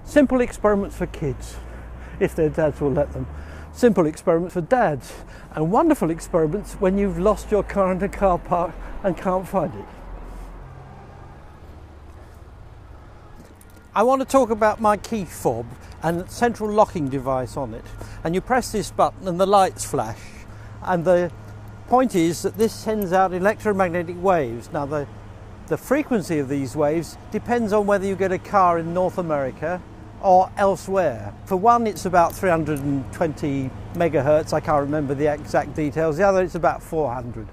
Simple experiments for kids, if their dads will let them. Simple experiments for dads, and wonderful experiments when you've lost your car in a car park and can't find it. I want to talk about my key fob and central locking device on it. And you press this button and the lights flash. And the point is that this sends out electromagnetic waves. Now the frequency of these waves depends on whether you get a car in North America or elsewhere. For one, it's about 320 megahertz. I can't remember the exact details. The other, it's about 400.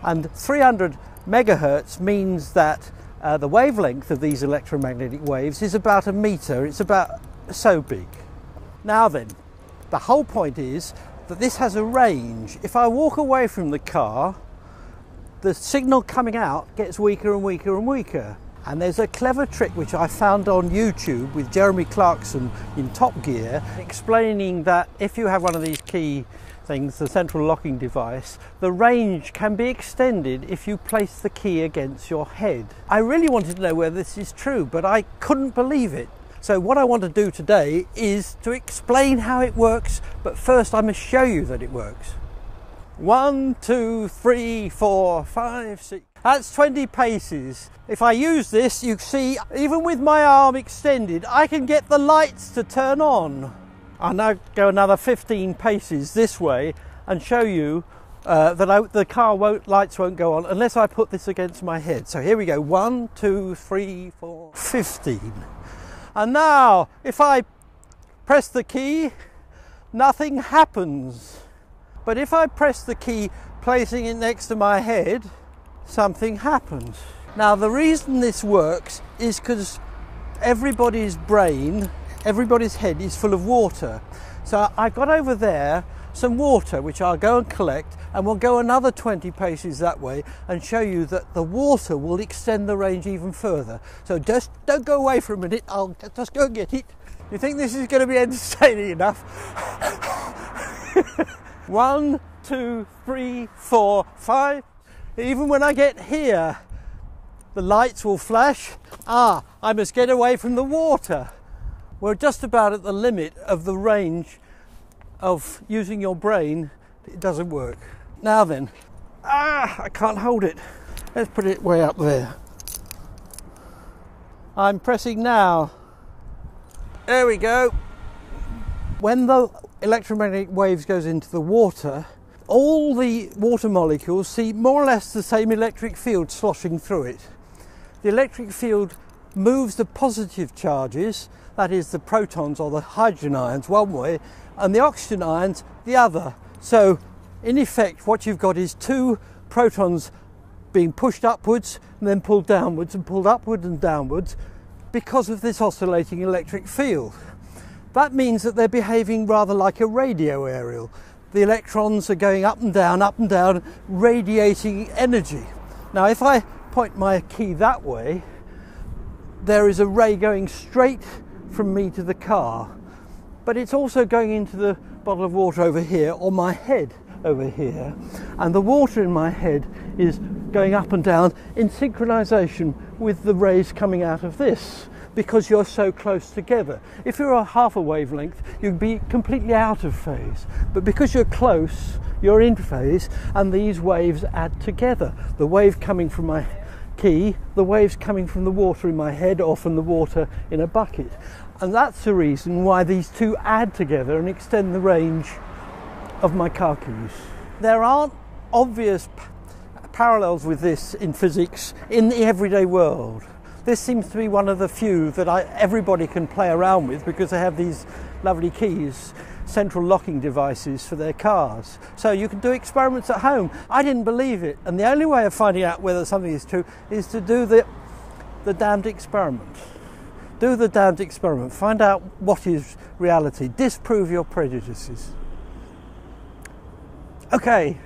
And 300 megahertz means that the wavelength of these electromagnetic waves is about a meter. It's about so big. Now then, the whole point is that this has a range. If I walk away from the car, the signal coming out gets weaker and weaker and weaker. And there's a clever trick which I found on YouTube with Jeremy Clarkson in Top Gear, explaining that if you have one of these key things, the central locking device, the range can be extended if you place the key against your head. I really wanted to know whether this is true, but I couldn't believe it. So what I want to do today is to explain how it works, but first I must show you that it works. 1, 2, 3, 4, 5, 6. That's 20 paces. If I use this, you see, even with my arm extended, I can get the lights to turn on. I'll now go another 15 paces this way and show you that the car lights won't go on unless I put this against my head. So here we go, 1, 2, 3, 4, 15. And now, if I press the key, nothing happens. But if I press the key, placing it next to my head, something happens. Now, the reason this works is because everybody's head is full of water. So I've got over there some water which I'll go and collect, and we'll go another 20 paces that way and show you that the water will extend the range even further. So just don't go away for a minute, I'll just go and get it. You think this is going to be entertaining enough? 1, 2, 3, 4, 5. Even when I get here, the lights will flash. I must get away from the water. We're just about at the limit of the range of using your brain. It doesn't work. Now then, I can't hold it. Let's put it way up there. I'm pressing now. There we go. When the electromagnetic waves goes into the water, all the water molecules see more or less the same electric field sloshing through it. The electric field moves the positive charges, that is the protons or the hydrogen ions, one way, and the oxygen ions the other. So in effect what you've got is two protons being pushed upwards and then pulled downwards and pulled upwards and downwards because of this oscillating electric field. That means that they're behaving rather like a radio aerial. The electrons are going up and down, radiating energy. Now if I point my key that way, there is a ray going straight from me to the car, but it's also going into the bottle of water over here, or my head over here, and the water in my head is going up and down in synchronization with the rays coming out of this, because you're so close together. If you're a half a wavelength, you'd be completely out of phase, but because you're close, you're in phase, and these waves add together. The wave coming from my key, the waves coming from the water in my head or from the water in a bucket. And that's the reason why these two add together and extend the range of my car keys. There aren't obvious parallels with this in physics in the everyday world. This seems to be one of the few that everybody can play around with because they have these lovely keys, central locking devices for their cars. So you can do experiments at home. I didn't believe it, and the only way of finding out whether something is true is to do the damned experiment. Do the damned experiment. Find out what is reality. Disprove your prejudices. Okay.